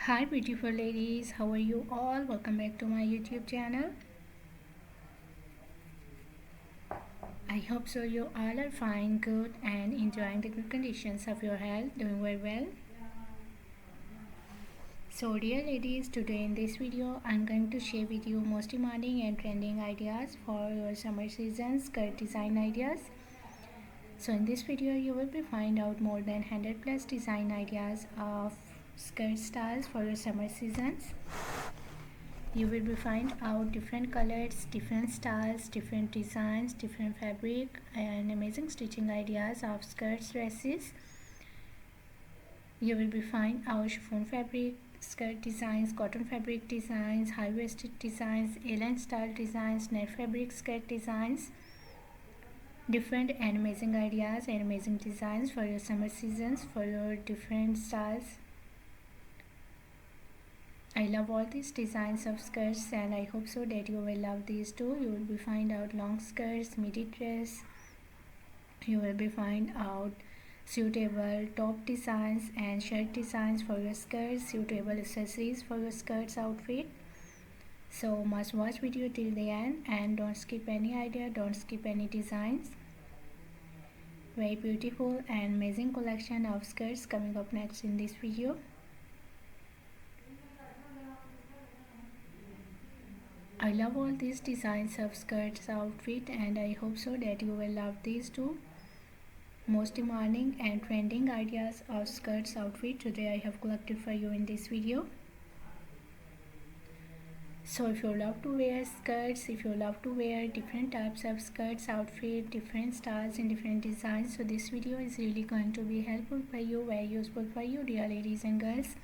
Hi beautiful ladies, how are you all? Welcome back to my YouTube channel. I hope so you all are fine, good and enjoying the good conditions of your health, doing very well. So dear ladies, today in this video I'm going to share with you most demanding and trending ideas for your summer season skirt design ideas. So in this video you will be find out more than 100 plus design ideas of skirt styles for your summer seasons. You will be find out different colors, different styles, different designs, different fabric and amazing stitching ideas of skirts, dresses. You will be find our chiffon fabric skirt designs, cotton fabric designs, high-waisted designs, A-line style designs, net fabric skirt designs, different and amazing ideas and amazing designs for your summer seasons, for your different styles. I love all these designs of skirts and I hope so that you will love these too. You will be find out long skirts, midi dress. You will be find out suitable top designs and shirt designs for your skirts, suitable accessories for your skirts outfit. So must watch video till the end and don't skip any idea, don't skip any designs. Very beautiful and amazing collection of skirts coming up next in this video. I love all these designs of skirts outfit and I hope so that you will love these too. Most demanding and trending ideas of skirts outfit today I have collected for you in this video. So if you love to wear skirts, if you love to wear different types of skirts outfit, different styles and different designs, so this video is really going to be helpful for you, very useful for you dear ladies and girls.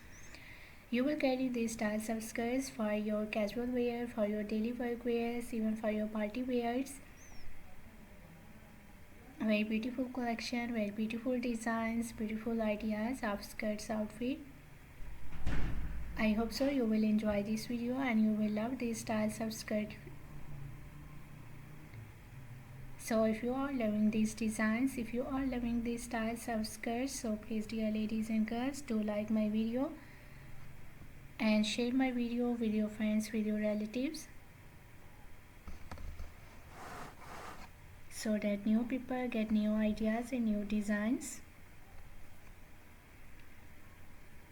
You will carry these styles of skirts for your casual wear, for your daily work wears, even for your party wears. Very beautiful collection, very beautiful designs, beautiful ideas of skirts outfit. I hope so you will enjoy this video and you will love these styles of skirt. So if you are loving these designs, if you are loving these styles of skirts, so please dear ladies and girls, do like my video and share my video with your friends, with your relatives, so that new people get new ideas and new designs.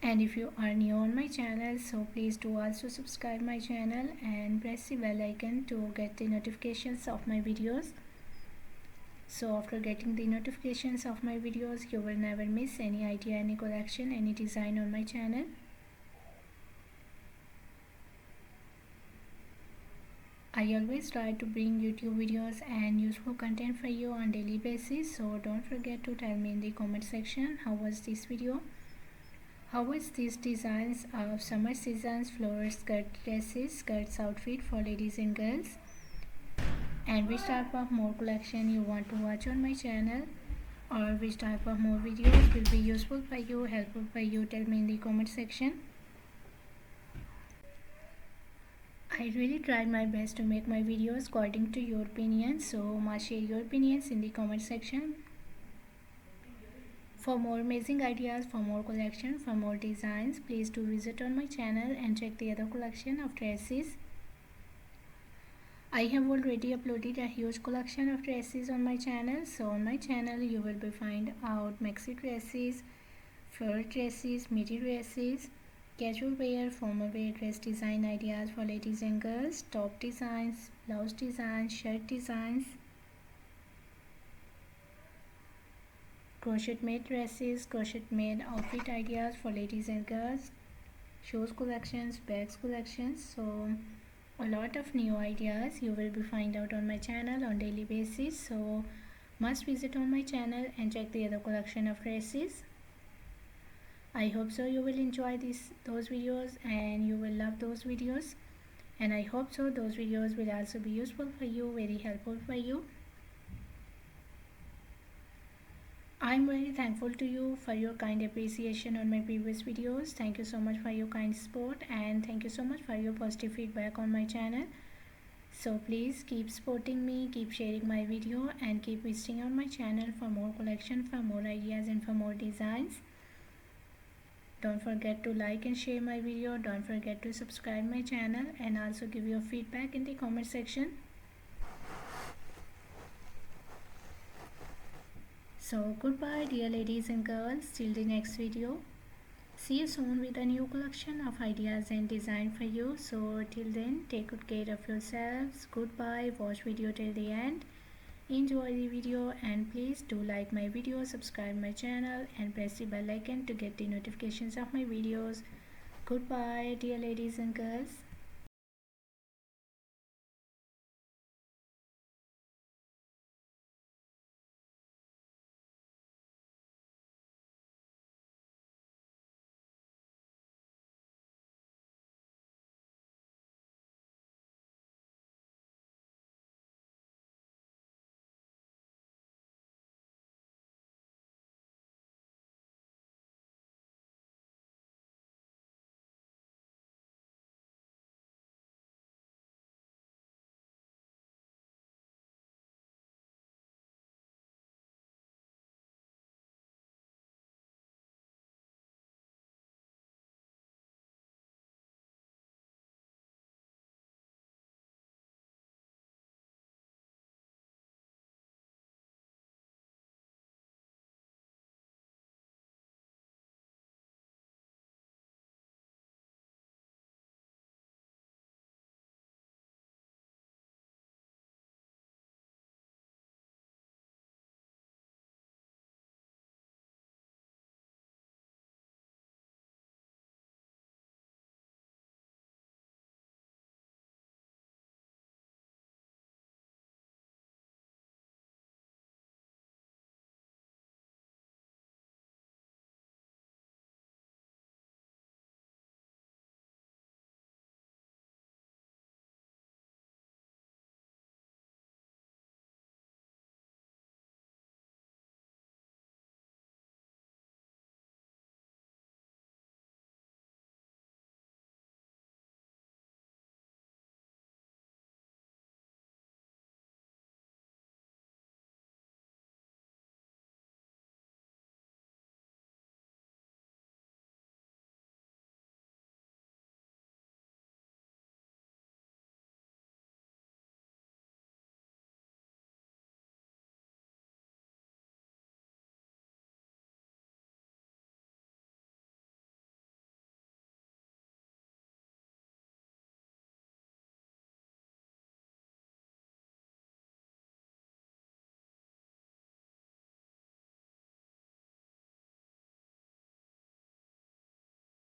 And if you are new on my channel, so please do also subscribe my channel and press the bell icon to get the notifications of my videos. So after getting the notifications of my videos, you will never miss any idea, any collection, any design on my channel. I always try to bring YouTube videos and useful content for you on daily basis, so don't forget to tell me in the comment section how was this video, how was these designs of summer seasons floral skirt dresses, skirts outfit for ladies and girls, and which type of more collection you want to watch on my channel, or which type of more videos will be useful for you, helpful for you. Tell me in the comment section. I really tried my best to make my videos according to your opinions, so must share your opinions in the comment section. For more amazing ideas, for more collection, for more designs, please do visit on my channel and check the other collection of dresses. I have already uploaded a huge collection of dresses on my channel. So on my channel you will be find out maxi dresses, floral dresses, midi dresses, casual wear, formal wear dress design ideas for ladies and girls, top designs, blouse designs, shirt designs, crochet made dresses, crochet made outfit ideas for ladies and girls, shoes collections, bags collections. So a lot of new ideas you will be find out on my channel on daily basis, so must visit on my channel and check the other collection of dresses. I hope so you will enjoy those videos and you will love those videos, and I hope so those videos will also be useful for you, very helpful for you. I'm very thankful to you for your kind appreciation on my previous videos. Thank you so much for your kind support and thank you so much for your positive feedback on my channel. So please keep supporting me, keep sharing my video and keep visiting on my channel for more collection, for more ideas and for more designs. Don't forget to like and share my video. Don't forget to subscribe my channel and also give your feedback in the comment section. So goodbye dear ladies and girls, till the next video. See you soon with a new collection of ideas and design for you. So till then, take good care of yourselves. Goodbye. Watch video till the end. Enjoy the video and please do like my video, subscribe my channel and press the bell icon to get the notifications of my videos. Goodbye dear ladies and girls.